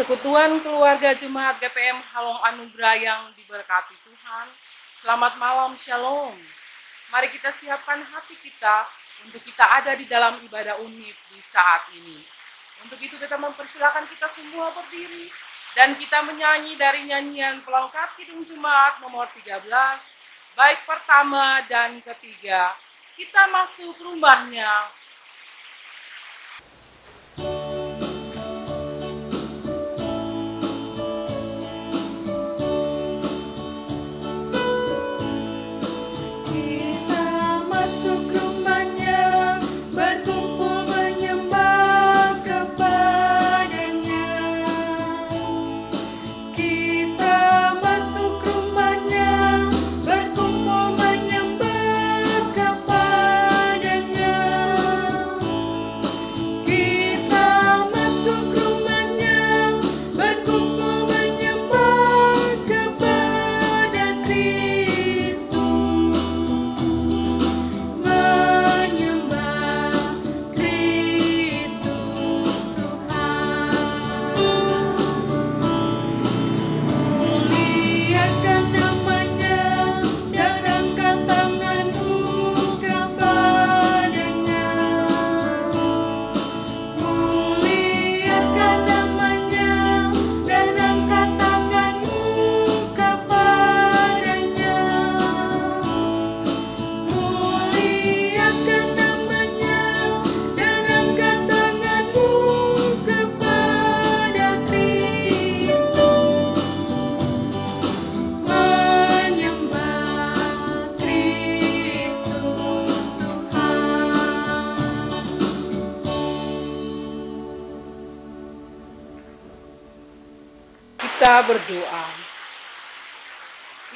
Persekutuan keluarga jemaat GPM Halong Anugerah yang diberkati Tuhan. Selamat malam, Shalom. Mari kita siapkan hati kita untuk kita ada di dalam ibadah unit di saat ini. Untuk itu kita mempersilakan kita semua berdiri dan kita menyanyi dari nyanyian pelengkap Kidung Jemaat nomor 13, bait pertama dan ketiga. Kita masuk rumahnya. Kita berdoa.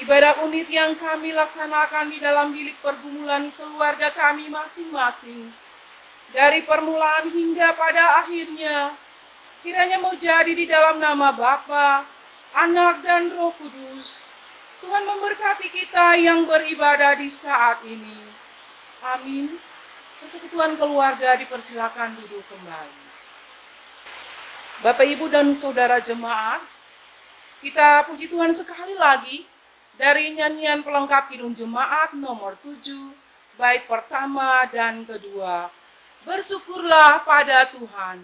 Ibadah unit yang kami laksanakan di dalam bilik pergumulan keluarga kami masing-masing, dari permulaan hingga pada akhirnya, kiranya mau jadi di dalam nama Bapa, Anak, dan Roh Kudus. Tuhan memberkati kita yang beribadah di saat ini. Amin. Persekutuan keluarga dipersilakan duduk kembali. Bapak, Ibu, dan Saudara jemaat, kita puji Tuhan sekali lagi dari nyanyian pelengkap Kidung Jemaat nomor 7, bait pertama dan kedua. Bersyukurlah pada Tuhan.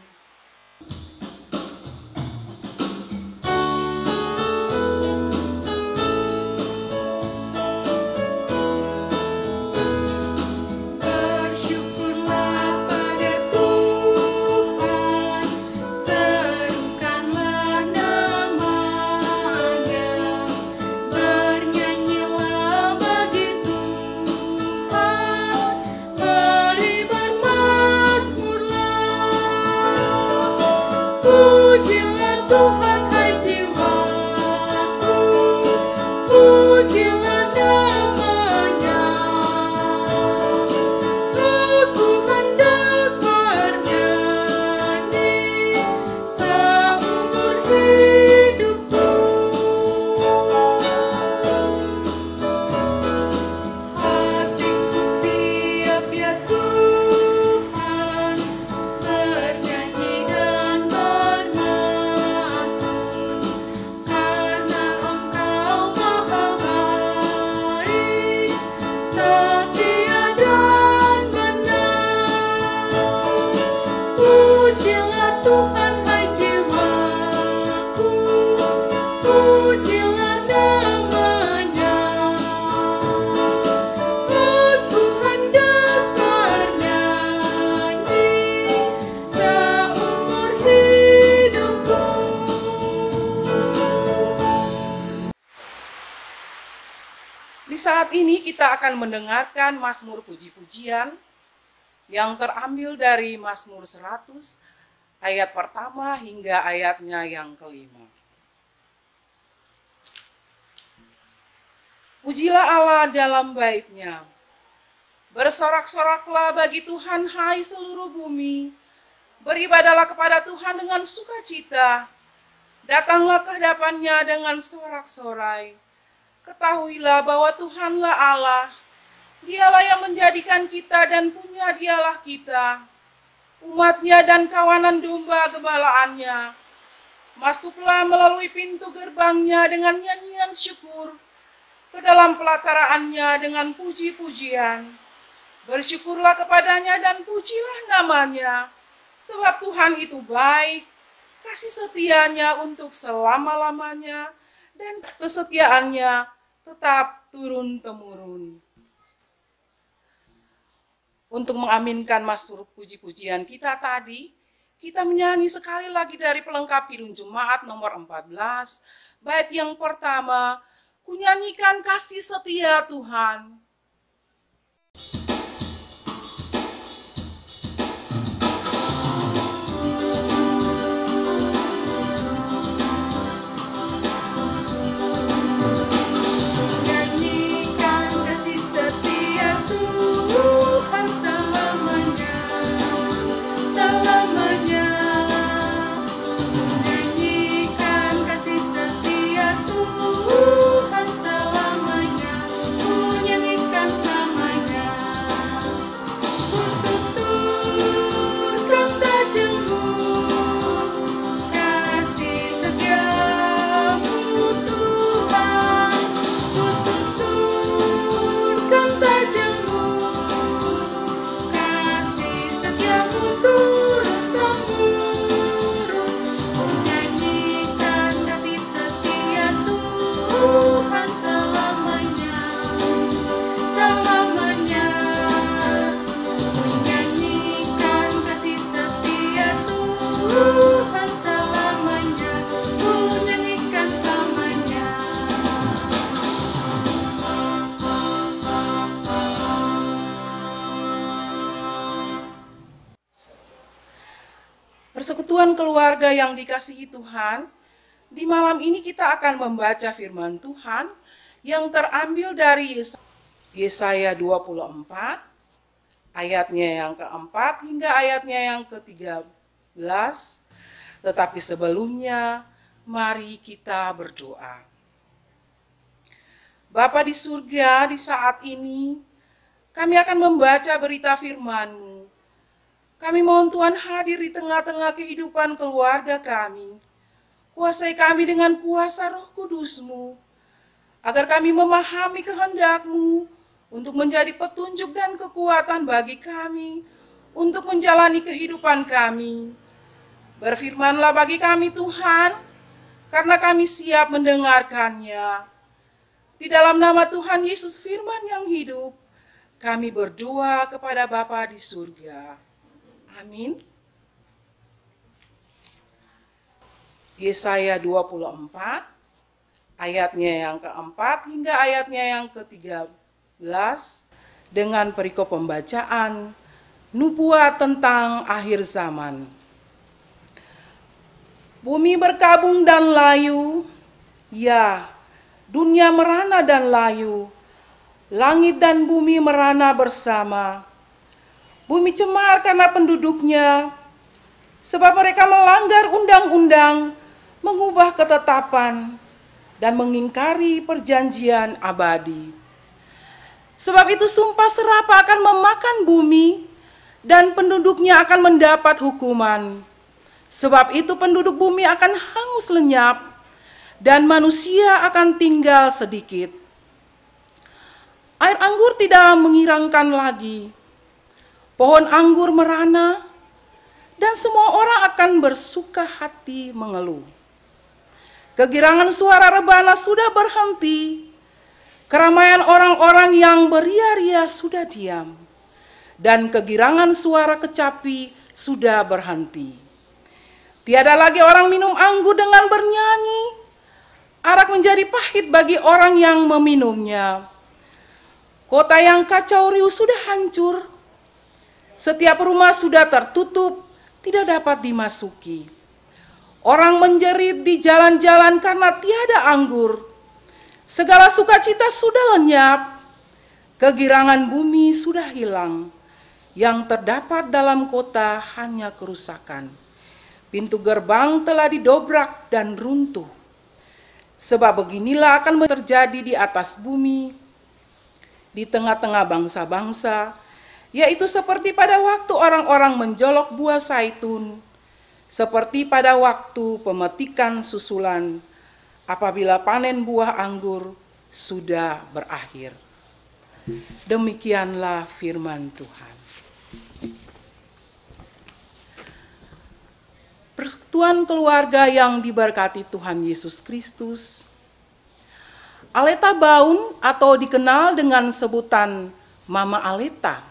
Saat ini kita akan mendengarkan Mazmur puji-pujian yang terambil dari Mazmur 100 ayat pertama hingga ayatnya yang kelima. Pujilah Allah dalam bait-Nya. Bersorak-soraklah bagi Tuhan, hai seluruh bumi. Beribadahlah kepada Tuhan dengan sukacita. Datanglah ke hadapan-Nya dengan sorak-sorai. Ketahuilah bahwa Tuhanlah Allah, Dialah yang menjadikan kita dan punya Dialah kita, umat-Nya dan kawanan domba gembalaannya. Masuklah melalui pintu gerbangnya dengan nyanyian syukur, ke dalam pelataraannya dengan puji-pujian. Bersyukurlah kepadanya dan pujilah namanya, sebab Tuhan itu baik, kasih setianya untuk selama-lamanya, dan kesetiaannya tetap turun-temurun. Untuk mengaminkan mazmur puji-pujian kita tadi, kita menyanyi sekali lagi dari pelengkap Kidung Jemaat nomor 14, bait yang pertama, kunyanyikan kasih setia Tuhan. Persekutuan keluarga yang dikasihi Tuhan, di malam ini kita akan membaca firman Tuhan yang terambil dari Yesaya 24, ayatnya yang keempat hingga ayatnya yang ke-13. Tetapi sebelumnya, mari kita berdoa. Bapa di surga, di saat ini, kami akan membaca berita firman-Mu. Kami mohon Tuhan hadir di tengah-tengah kehidupan keluarga kami. Kuasai kami dengan kuasa Roh Kudus-Mu, agar kami memahami kehendak-Mu untuk menjadi petunjuk dan kekuatan bagi kami, untuk menjalani kehidupan kami. Berfirmanlah bagi kami Tuhan, karena kami siap mendengarkannya. Di dalam nama Tuhan Yesus Firman yang hidup, kami berdoa kepada Bapa di surga. Amin. Yesaya 24, ayatnya yang keempat hingga ayatnya yang ke-13, dengan perikop pembacaan nubuat tentang akhir zaman. Bumi berkabung dan layu, ya, dunia merana dan layu, langit dan bumi merana bersama. Bumi cemar karena penduduknya, sebab mereka melanggar undang-undang, mengubah ketetapan, dan mengingkari perjanjian abadi. Sebab itu sumpah serapah akan memakan bumi, dan penduduknya akan mendapat hukuman. Sebab itu penduduk bumi akan hangus lenyap, dan manusia akan tinggal sedikit. Air anggur tidak mengirangkan lagi, pohon anggur merana, dan semua orang akan bersuka hati mengeluh. Kegirangan suara rebana sudah berhenti, keramaian orang-orang yang beria-ria sudah diam, dan kegirangan suara kecapi sudah berhenti. Tiada lagi orang minum anggur dengan bernyanyi, arak menjadi pahit bagi orang yang meminumnya. Kota yang kacau riuh sudah hancur, setiap rumah sudah tertutup, tidak dapat dimasuki. Orang menjerit di jalan-jalan karena tiada anggur. Segala sukacita sudah lenyap, kegirangan bumi sudah hilang. Yang terdapat dalam kota hanya kerusakan. Pintu gerbang telah didobrak dan runtuh. Sebab beginilah akan terjadi di atas bumi, di tengah-tengah bangsa-bangsa, yaitu seperti pada waktu orang-orang menjolok buah zaitun, seperti pada waktu pemetikan susulan apabila panen buah anggur sudah berakhir. Demikianlah firman Tuhan. Persekutuan keluarga yang diberkati Tuhan Yesus Kristus, Aleta Baun atau dikenal dengan sebutan Mama Aleta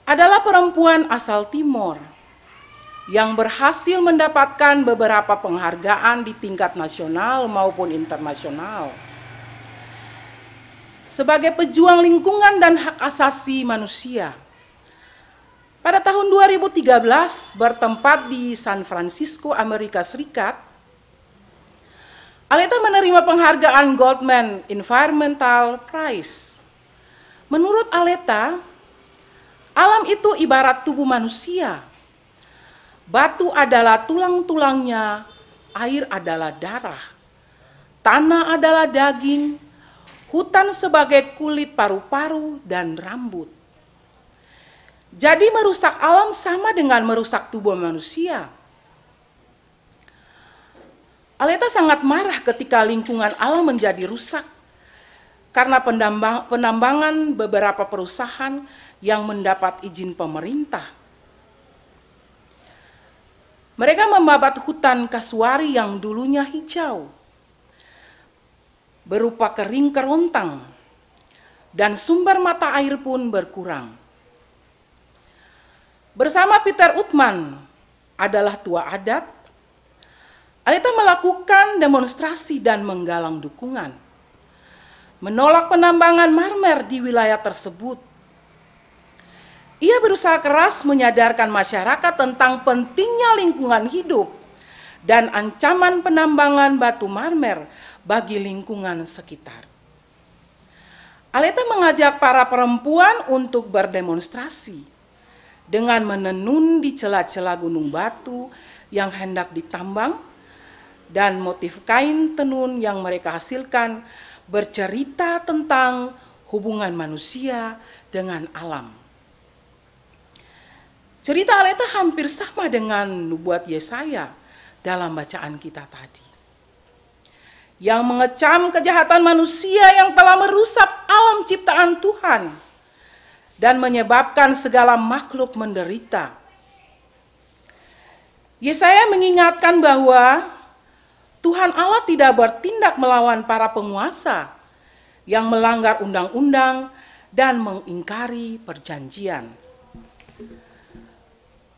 adalah perempuan asal Timor yang berhasil mendapatkan beberapa penghargaan di tingkat nasional maupun internasional sebagai pejuang lingkungan dan hak asasi manusia. Pada tahun 2013 bertempat di San Francisco, Amerika Serikat, Aleta menerima penghargaan Goldman Environmental Prize. Menurut Aleta, alam itu ibarat tubuh manusia. Batu adalah tulang-tulangnya, air adalah darah, tanah adalah daging, hutan sebagai kulit paru-paru dan rambut. Jadi merusak alam sama dengan merusak tubuh manusia. Aleta sangat marah ketika lingkungan alam menjadi rusak karena penambangan beberapa perusahaan yang mendapat izin pemerintah. Mereka membabat hutan kasuari yang dulunya hijau, berupa kering kerontang, dan sumber mata air pun berkurang. Bersama Peter Utman adalah tua adat, Aleta melakukan demonstrasi dan menggalang dukungan, menolak penambangan marmer di wilayah tersebut. Ia berusaha keras menyadarkan masyarakat tentang pentingnya lingkungan hidup dan ancaman penambangan batu marmer bagi lingkungan sekitar. Aleta mengajak para perempuan untuk berdemonstrasi dengan menenun di celah-celah gunung batu yang hendak ditambang, dan motif kain tenun yang mereka hasilkan bercerita tentang hubungan manusia dengan alam. Cerita Aleta hampir sama dengan nubuat Yesaya dalam bacaan kita tadi, yang mengecam kejahatan manusia yang telah merusak alam ciptaan Tuhan dan menyebabkan segala makhluk menderita. Yesaya mengingatkan bahwa Tuhan Allah tidak bertindak melawan para penguasa yang melanggar undang-undang dan mengingkari perjanjian.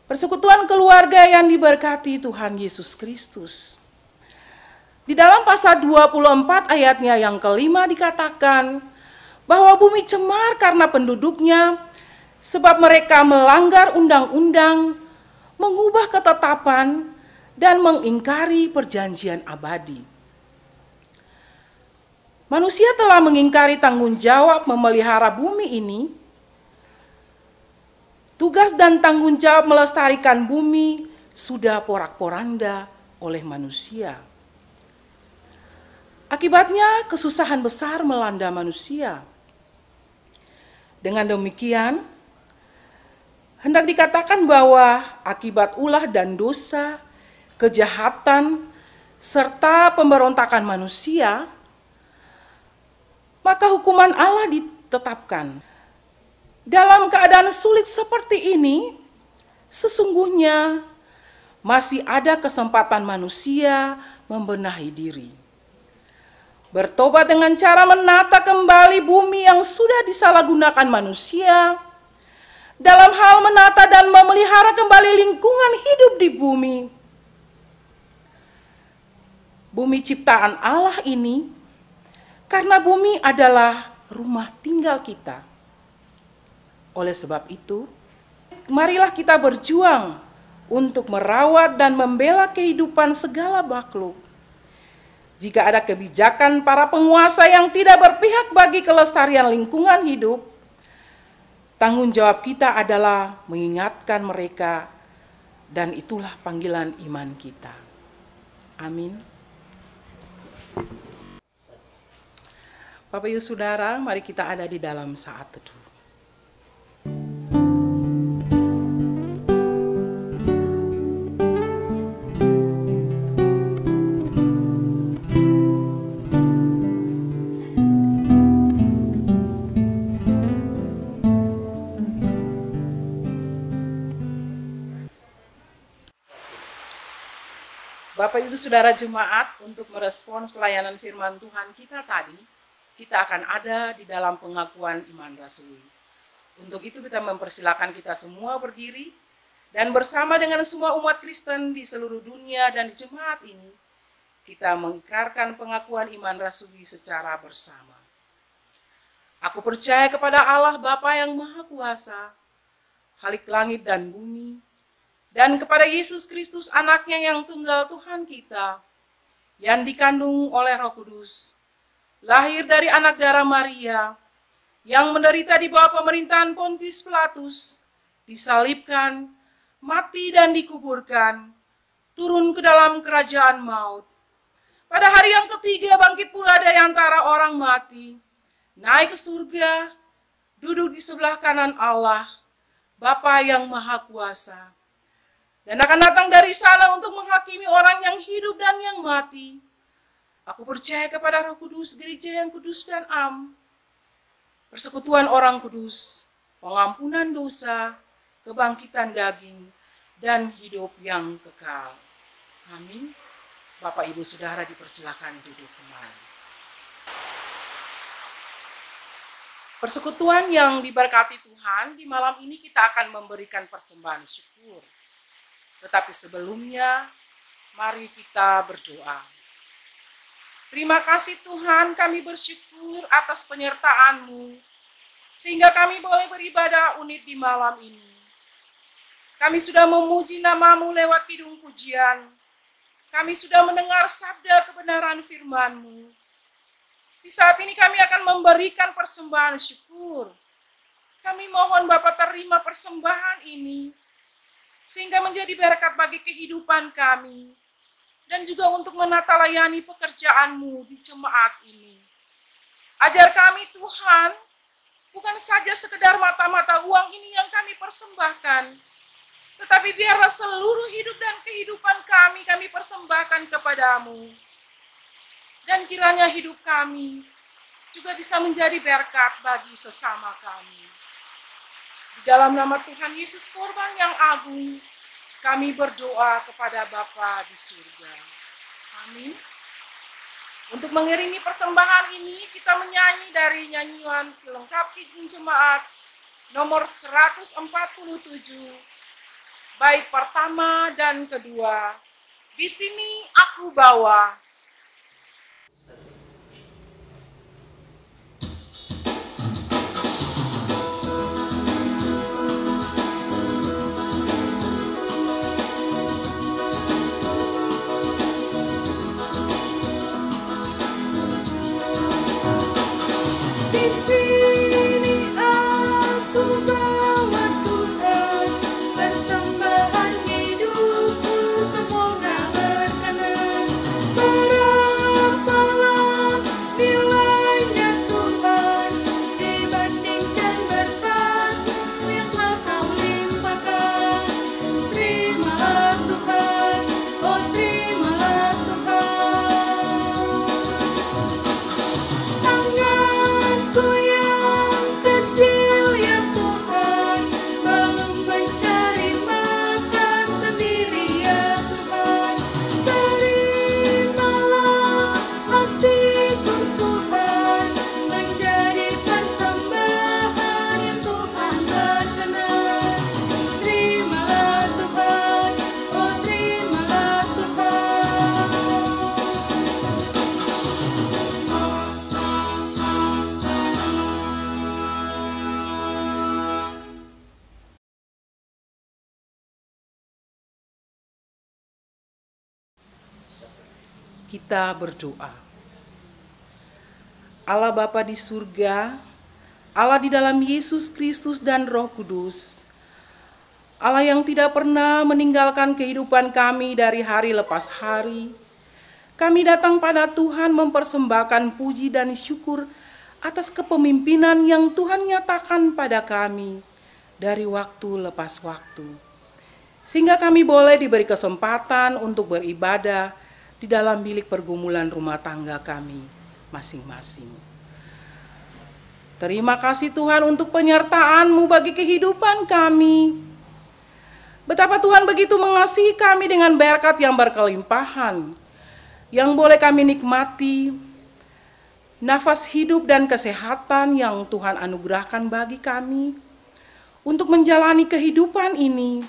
Persekutuan keluarga yang diberkati Tuhan Yesus Kristus. Di dalam pasal 24 ayatnya yang kelima dikatakan bahwa bumi cemar karena penduduknya, sebab mereka melanggar undang-undang, mengubah ketetapan, dan mengingkari perjanjian abadi. Manusia telah mengingkari tanggung jawab memelihara bumi ini. Tugas dan tanggung jawab melestarikan bumi sudah porak-poranda oleh manusia. Akibatnya kesusahan besar melanda manusia. Dengan demikian, hendak dikatakan bahwa akibat ulah dan dosa, kejahatan, serta pemberontakan manusia, maka hukuman Allah ditetapkan. Dalam keadaan sulit seperti ini, sesungguhnya masih ada kesempatan manusia membenahi diri. Bertobat dengan cara menata kembali bumi yang sudah disalahgunakan manusia, dalam hal menata dan memelihara kembali lingkungan hidup di bumi. Bumi ciptaan Allah ini, karena bumi adalah rumah tinggal kita. Oleh sebab itu, marilah kita berjuang untuk merawat dan membela kehidupan segala makhluk. Jika ada kebijakan para penguasa yang tidak berpihak bagi kelestarian lingkungan hidup, tanggung jawab kita adalah mengingatkan mereka, dan itulah panggilan iman kita. Amin. Bapak Ibu Saudara, mari kita ada di dalam saat teduh. Bapak Ibu Saudara jemaat, untuk merespons pelayanan firman Tuhan kita tadi, kita akan ada di dalam pengakuan iman rasuli. Untuk itu kita mempersilakan kita semua berdiri dan bersama dengan semua umat Kristen di seluruh dunia dan di jemaat ini, kita mengikrarkan pengakuan iman rasuli secara bersama. Aku percaya kepada Allah Bapa yang Maha Kuasa, Khalik langit dan bumi, dan kepada Yesus Kristus anaknya yang tunggal Tuhan kita, yang dikandung oleh Roh Kudus, lahir dari anak darah Maria, yang menderita di bawah pemerintahan Pontius Pilatus, disalibkan, mati dan dikuburkan, turun ke dalam kerajaan maut. Pada hari yang ketiga bangkit pula dari antara orang mati, naik ke surga, duduk di sebelah kanan Allah, Bapa yang Maha Kuasa, dan akan datang dari sana untuk menghakimi orang yang hidup dan yang mati. Aku percaya kepada Roh Kudus, gereja yang kudus dan am, persekutuan orang kudus, pengampunan dosa, kebangkitan daging, dan hidup yang kekal. Amin. Bapak Ibu Saudara dipersilakan duduk kembali. Persekutuan yang diberkati Tuhan, di malam ini kita akan memberikan persembahan syukur. Tetapi sebelumnya, mari kita berdoa. Terima kasih Tuhan, kami bersyukur atas penyertaan-Mu, sehingga kami boleh beribadah unit di malam ini. Kami sudah memuji nama-Mu lewat kidung pujian. Kami sudah mendengar sabda kebenaran firman-Mu. Di saat ini kami akan memberikan persembahan syukur. Kami mohon Bapa terima persembahan ini, sehingga menjadi berkat bagi kehidupan kami, dan juga untuk menata layani pekerjaan-Mu di jemaat ini. Ajar kami Tuhan, bukan saja sekedar mata-mata uang ini yang kami persembahkan, tetapi biarlah seluruh hidup dan kehidupan kami persembahkan kepada-Mu. Dan kiranya hidup kami juga bisa menjadi berkat bagi sesama kami. Di dalam nama Tuhan Yesus Korban yang agung, kami berdoa kepada Bapa di surga. Amin. Untuk mengiringi persembahan ini, kita menyanyi dari nyanyian pelengkap kidung jemaat nomor 147, bait pertama dan kedua. Di sini aku bawa. Di sini aku bawa Tuhan, persembahan hidupku semoga berkenan. Berapalah nilainya Tuhan dibandingkan berkat yang telah Kau limpahkan. Terimalah Tuhan, oh terimalah Tuhan. Tanganku yang kecil ya Tuhan, belum mencari makan sendiri ya Tuhan. Terimalah hatiku Tuhan, menjadi persembahan yang Tuhan berkenan. Terimalah Tuhan, oh terimalah Tuhan. Kita berdoa. Allah Bapa di surga, Allah di dalam Yesus Kristus dan Roh Kudus, Allah yang tidak pernah meninggalkan kehidupan kami dari hari lepas hari, kami datang pada Tuhan mempersembahkan puji dan syukur atas kepemimpinan yang Tuhan nyatakan pada kami dari waktu lepas waktu, sehingga kami boleh diberi kesempatan untuk beribadah di dalam bilik pergumulan rumah tangga kami masing-masing. Terima kasih Tuhan untuk penyertaan-Mu bagi kehidupan kami. Betapa Tuhan begitu mengasihi kami dengan berkat yang berkelimpahan, yang boleh kami nikmati, nafas hidup dan kesehatan yang Tuhan anugerahkan bagi kami untuk menjalani kehidupan ini.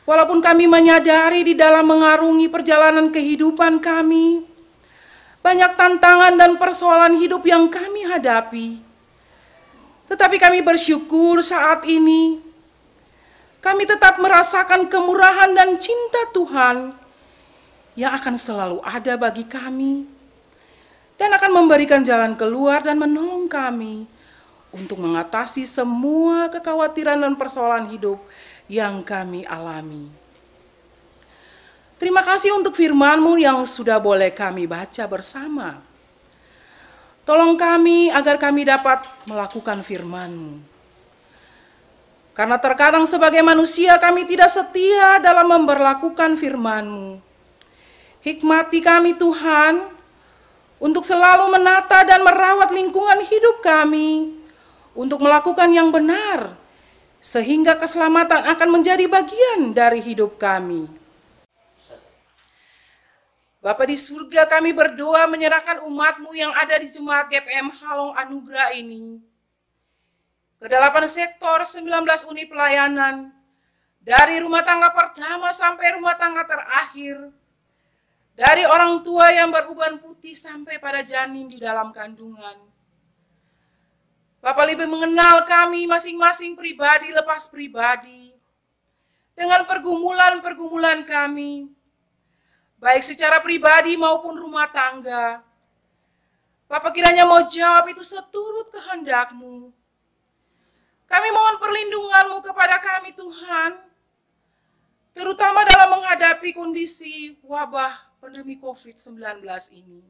Walaupun kami menyadari di dalam mengarungi perjalanan kehidupan kami, banyak tantangan dan persoalan hidup yang kami hadapi. Tetapi kami bersyukur saat ini, kami tetap merasakan kemurahan dan cinta Tuhan yang akan selalu ada bagi kami dan akan memberikan jalan keluar dan menolong kami untuk mengatasi semua kekhawatiran dan persoalan hidup yang kami alami. Terima kasih untuk firman-Mu yang sudah boleh kami baca bersama. Tolong kami agar kami dapat melakukan firman-Mu. Karena terkadang sebagai manusia kami tidak setia dalam memberlakukan firman-Mu. Hikmati kami Tuhan untuk selalu menata dan merawat lingkungan hidup kami untuk melakukan yang benar, sehingga keselamatan akan menjadi bagian dari hidup kami. Bapa di surga, kami berdoa menyerahkan umat-Mu yang ada di Jemaat GPM Halong Anugerah ini ke 8 sektor 19 unit pelayanan, dari rumah tangga pertama sampai rumah tangga terakhir, dari orang tua yang beruban putih sampai pada janin di dalam kandungan. Bapak lebih mengenal kami masing-masing pribadi lepas pribadi, dengan pergumulan-pergumulan kami, baik secara pribadi maupun rumah tangga. Bapak kiranya mau jawab itu seturut kehendak-Mu. Kami mohon perlindungan-Mu kepada kami Tuhan, terutama dalam menghadapi kondisi wabah pandemi COVID-19 ini.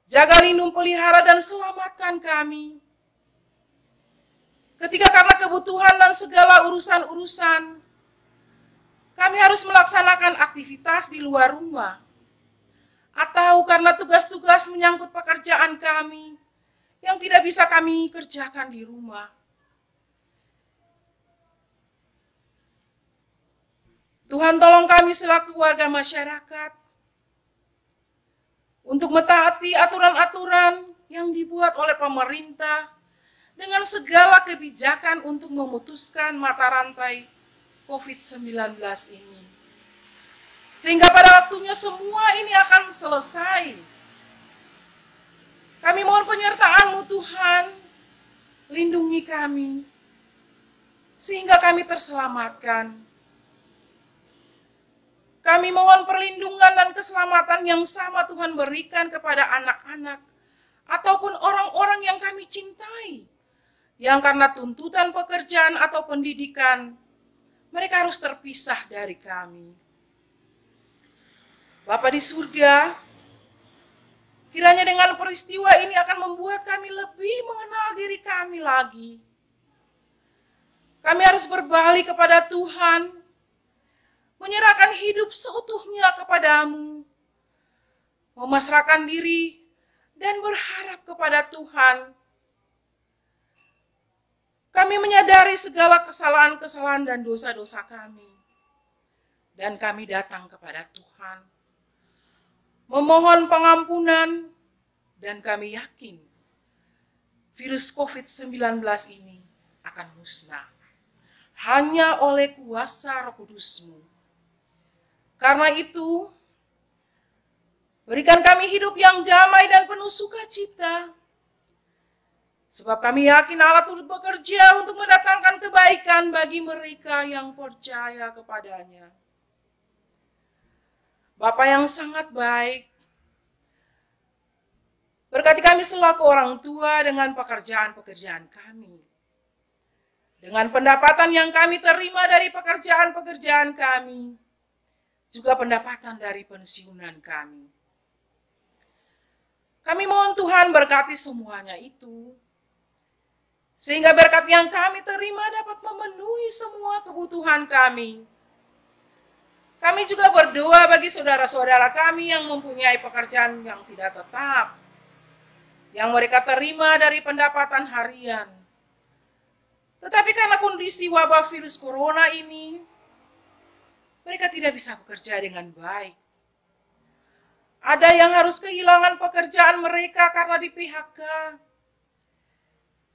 Jaga, lindung, pelihara, dan selamatkan kami. Ketika karena kebutuhan dan segala urusan-urusan, kami harus melaksanakan aktivitas di luar rumah, atau karena tugas-tugas menyangkut pekerjaan kami yang tidak bisa kami kerjakan di rumah. Tuhan, tolong kami selaku warga masyarakat untuk mentaati aturan-aturan yang dibuat oleh pemerintah dengan segala kebijakan untuk memutuskan mata rantai COVID-19 ini. Sehingga pada waktunya semua ini akan selesai. Kami mohon penyertaan-Mu Tuhan, lindungi kami, sehingga kami terselamatkan. Kami mohon perlindungan dan keselamatan yang sama Tuhan berikan kepada anak-anak, ataupun orang-orang yang kami cintai, yang karena tuntutan pekerjaan atau pendidikan, mereka harus terpisah dari kami. Bapa di surga, kiranya dengan peristiwa ini akan membuat kami lebih mengenal diri kami lagi. Kami harus berbalik kepada Tuhan, menyerahkan hidup seutuhnya kepada-Mu, memasrahkan diri dan berharap kepada Tuhan. Kami menyadari segala kesalahan-kesalahan dan dosa-dosa kami. Dan kami datang kepada Tuhan, memohon pengampunan, dan kami yakin virus COVID-19 ini akan musnah hanya oleh kuasa Roh Kudus-Mu. Karena itu, berikan kami hidup yang damai dan penuh sukacita, sebab kami yakin Allah turut bekerja untuk mendatangkan kebaikan bagi mereka yang percaya kepadanya. Bapa yang sangat baik, berkati kami selaku orang tua dengan pekerjaan-pekerjaan kami. Dengan pendapatan yang kami terima dari pekerjaan-pekerjaan kami, juga pendapatan dari pensiunan kami. Kami mohon Tuhan berkati semuanya itu, sehingga berkat yang kami terima dapat memenuhi semua kebutuhan kami. Kami juga berdoa bagi saudara-saudara kami yang mempunyai pekerjaan yang tidak tetap, yang mereka terima dari pendapatan harian. Tetapi karena kondisi wabah virus corona ini, mereka tidak bisa bekerja dengan baik. Ada yang harus kehilangan pekerjaan mereka karena di PHK,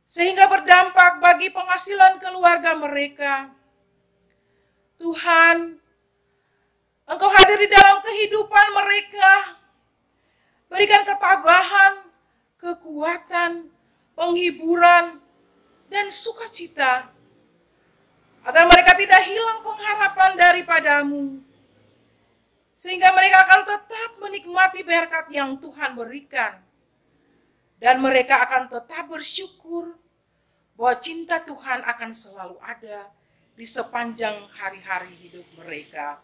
sehingga berdampak bagi penghasilan keluarga mereka. Tuhan, Engkau hadir di dalam kehidupan mereka. Berikan ketabahan, kekuatan, penghiburan, dan sukacita, agar mereka tidak hilang pengharapan daripadamu, sehingga mereka akan tetap menikmati berkat yang Tuhan berikan, dan mereka akan tetap bersyukur bahwa cinta Tuhan akan selalu ada di sepanjang hari-hari hidup mereka.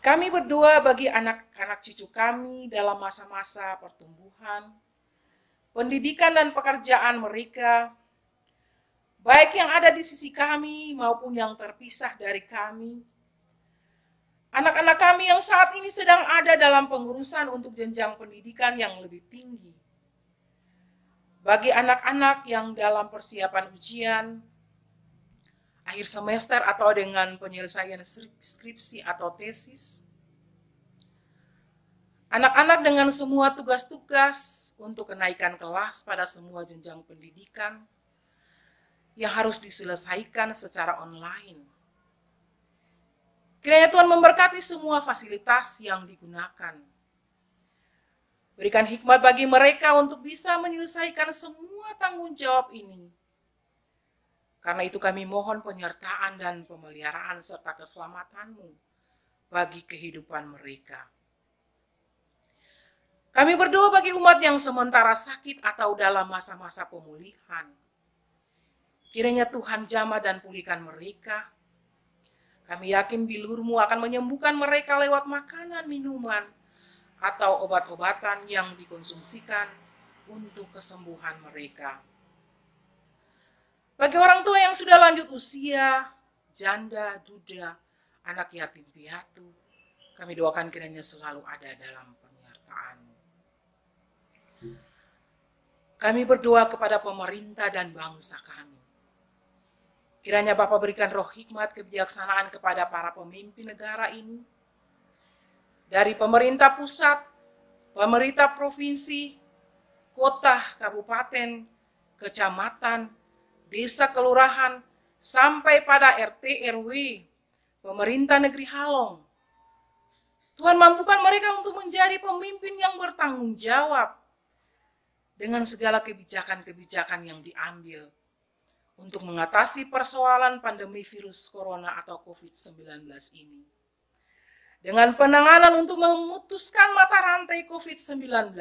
Kami berdoa bagi anak-anak cucu kami dalam masa-masa pertumbuhan, pendidikan dan pekerjaan mereka, baik yang ada di sisi kami maupun yang terpisah dari kami. Anak-anak kami yang saat ini sedang ada dalam pengurusan untuk jenjang pendidikan yang lebih tinggi. Bagi anak-anak yang dalam persiapan ujian, akhir semester atau dengan penyelesaian skripsi atau tesis. Anak-anak dengan semua tugas-tugas untuk kenaikan kelas pada semua jenjang pendidikan yang harus diselesaikan secara online. Kiranya Tuhan memberkati semua fasilitas yang digunakan. Berikan hikmat bagi mereka untuk bisa menyelesaikan semua tanggung jawab ini. Karena itu kami mohon penyertaan dan pemeliharaan serta keselamatan-Mu bagi kehidupan mereka. Kami berdoa bagi umat yang sementara sakit atau dalam masa-masa pemulihan. Kiranya Tuhan jamah dan pulihkan mereka. Kami yakin bilur-Mu akan menyembuhkan mereka lewat makanan, minuman, atau obat-obatan yang dikonsumsikan untuk kesembuhan mereka. Bagi orang tua yang sudah lanjut usia, janda, duda, anak yatim piatu, kami doakan kiranya selalu ada dalam penyertaan-Mu. Kami berdoa kepada pemerintah dan bangsa kami. Kiranya Bapa berikan roh hikmat kebijaksanaan kepada para pemimpin negara ini. Dari pemerintah pusat, pemerintah provinsi, kota, kabupaten, kecamatan, desa, kelurahan, sampai pada RT, RW, pemerintah negeri Halong. Tuhan mampukan mereka untuk menjadi pemimpin yang bertanggung jawab dengan segala kebijakan-kebijakan yang diambil untuk mengatasi persoalan pandemi virus corona atau COVID-19 ini. Dengan penanganan untuk memutuskan mata rantai COVID-19.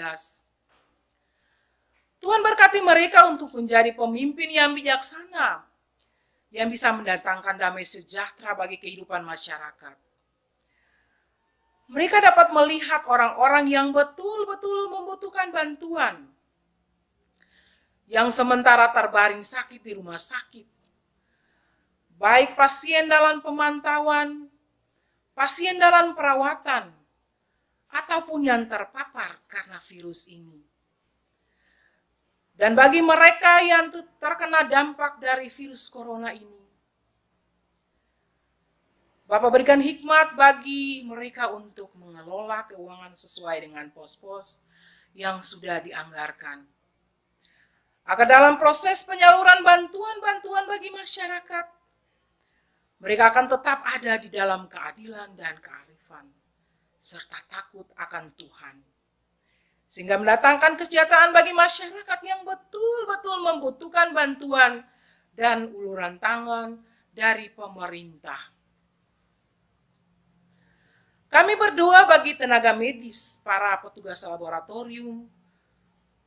Tuhan berkati mereka untuk menjadi pemimpin yang bijaksana, yang bisa mendatangkan damai sejahtera bagi kehidupan masyarakat. Mereka dapat melihat orang-orang yang betul-betul membutuhkan bantuan, yang sementara terbaring sakit di rumah sakit, baik pasien dalam pemantauan, pasien dalam perawatan, ataupun yang terpapar karena virus ini. Dan bagi mereka yang terkena dampak dari virus corona ini, Bapak berikan hikmat bagi mereka untuk mengelola keuangan sesuai dengan pos-pos yang sudah dianggarkan. Agar dalam proses penyaluran bantuan-bantuan bagi masyarakat, mereka akan tetap ada di dalam keadilan dan kearifan, serta takut akan Tuhan. Sehingga mendatangkan kesejahteraan bagi masyarakat yang betul-betul membutuhkan bantuan dan uluran tangan dari pemerintah. Kami berdoa bagi tenaga medis, para petugas laboratorium,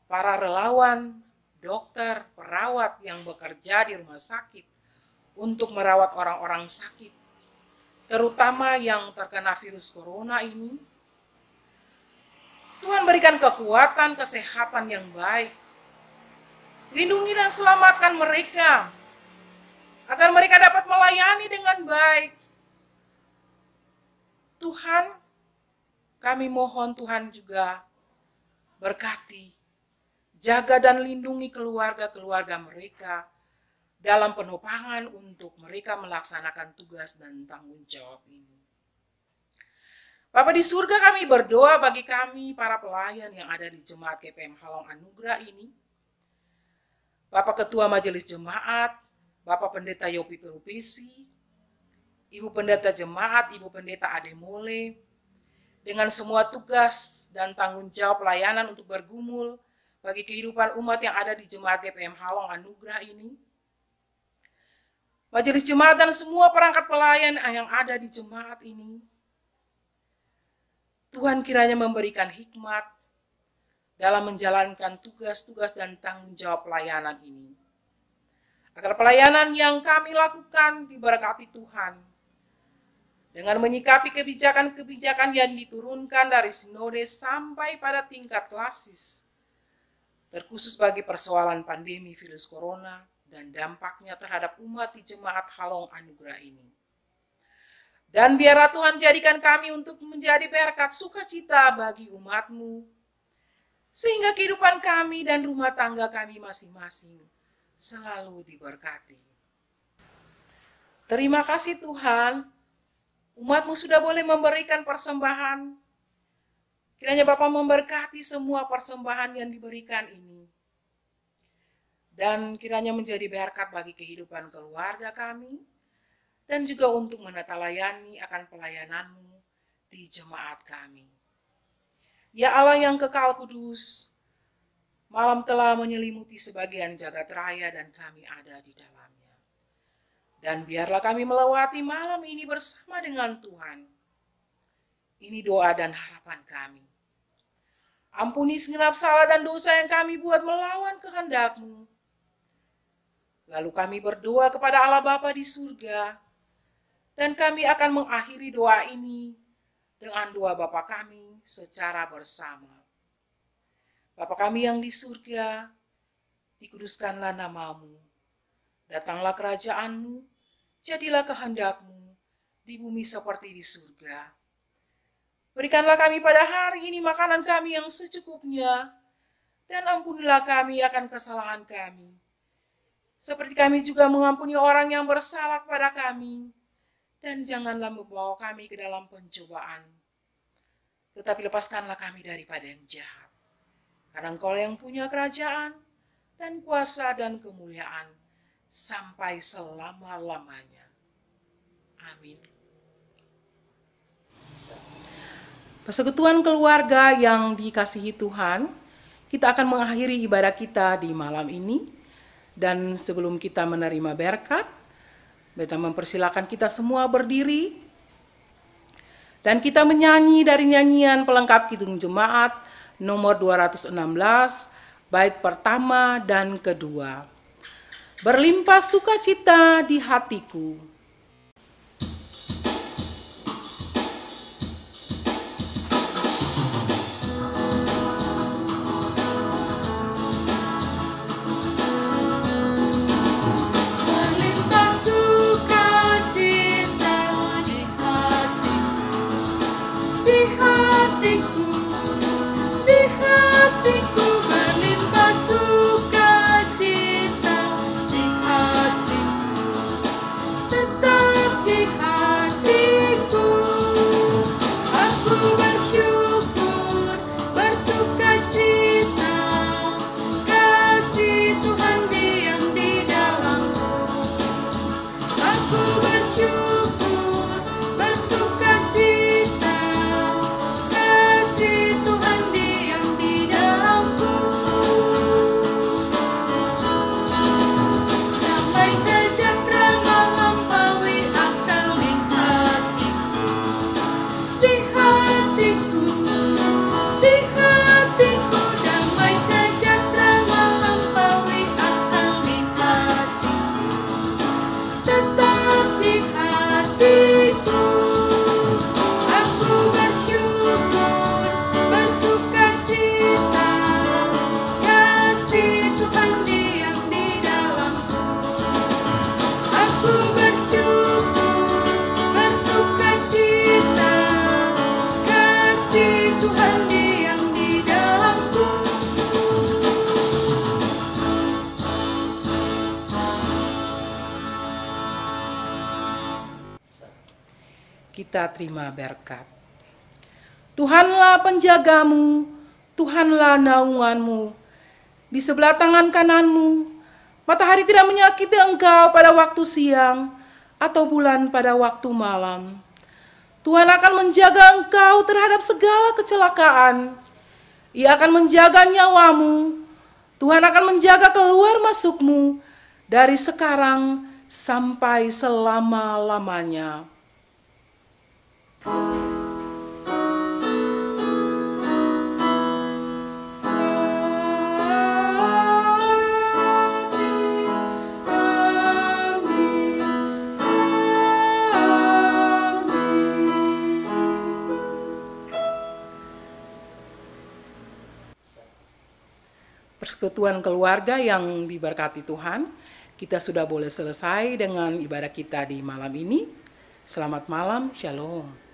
para relawan, dokter, perawat yang bekerja di rumah sakit untuk merawat orang-orang sakit, terutama yang terkena virus corona ini. Tuhan berikan kekuatan, kesehatan yang baik. Lindungi dan selamatkan mereka, agar mereka dapat melayani dengan baik. Tuhan, kami mohon Tuhan juga berkati, jaga dan lindungi keluarga-keluarga mereka dalam penopangan untuk mereka melaksanakan tugas dan tanggung jawab ini. Bapa di surga, kami berdoa bagi kami para pelayan yang ada di Jemaat GPM Halong Anugerah ini. Bapak Ketua Majelis Jemaat, Bapak Pendeta Yopi Pelupesi, Ibu Pendeta Jemaat, Ibu Pendeta Ademole, dengan semua tugas dan tanggung jawab pelayanan untuk bergumul bagi kehidupan umat yang ada di Jemaat GPM Halong Anugerah ini. Majelis Jemaat dan semua perangkat pelayan yang ada di Jemaat ini, Tuhan kiranya memberikan hikmat dalam menjalankan tugas-tugas dan tanggung jawab pelayanan ini. Agar pelayanan yang kami lakukan diberkati Tuhan dengan menyikapi kebijakan-kebijakan yang diturunkan dari sinode sampai pada tingkat klasis, terkhusus bagi persoalan pandemi virus corona dan dampaknya terhadap umat di Jemaat Halong Anugerah ini. Dan biarlah Tuhan jadikan kami untuk menjadi berkat sukacita bagi umat-Mu, sehingga kehidupan kami dan rumah tangga kami masing-masing selalu diberkati. Terima kasih Tuhan, umat-Mu sudah boleh memberikan persembahan. Kiranya Bapa memberkati semua persembahan yang diberikan ini. Dan kiranya menjadi berkat bagi kehidupan keluarga kami, dan juga untuk menatalayani akan pelayanan-Mu di jemaat kami. Ya Allah yang kekal kudus, malam telah menyelimuti sebagian jagat raya dan kami ada di dalamnya. Dan biarlah kami melewati malam ini bersama dengan Tuhan. Ini doa dan harapan kami. Ampuni segenap salah dan dosa yang kami buat melawan kehendak-Mu. Lalu kami berdoa kepada Allah Bapa di surga, dan kami akan mengakhiri doa ini dengan doa Bapa kami secara bersama. Bapa kami yang di surga, dikuduskanlah nama-Mu, datanglah kerajaan-Mu, jadilah kehendak-Mu di bumi seperti di surga. Berikanlah kami pada hari ini makanan kami yang secukupnya, dan ampunilah kami akan kesalahan kami, seperti kami juga mengampuni orang yang bersalah kepada kami. Dan janganlah membawa kami ke dalam pencobaan, tetapi lepaskanlah kami daripada yang jahat. Karena Engkau yang punya kerajaan, dan kuasa dan kemuliaan, sampai selama-lamanya. Amin. Persekutuan keluarga yang dikasihi Tuhan, kita akan mengakhiri ibadah kita di malam ini. Dan sebelum kita menerima berkat, Beta mempersilakan kita semua berdiri dan kita menyanyi dari nyanyian pelengkap Kidung Jemaat nomor 216, bait pertama dan kedua. Berlimpah sukacita di hatiku. Tuhan diam di dalam kita terima berkat. Tuhanlah penjagamu, Tuhanlah naunganmu. Di sebelah tangan kananmu, matahari tidak menyakiti engkau pada waktu siang, atau bulan pada waktu malam. Tuhan akan menjaga engkau terhadap segala kecelakaan. Ia akan menjaga nyawamu. Tuhan akan menjaga keluar masukmu dari sekarang sampai selama-lamanya. Persekutuan keluarga yang diberkati Tuhan, kita sudah boleh selesai dengan ibadah kita di malam ini. Selamat malam, shalom.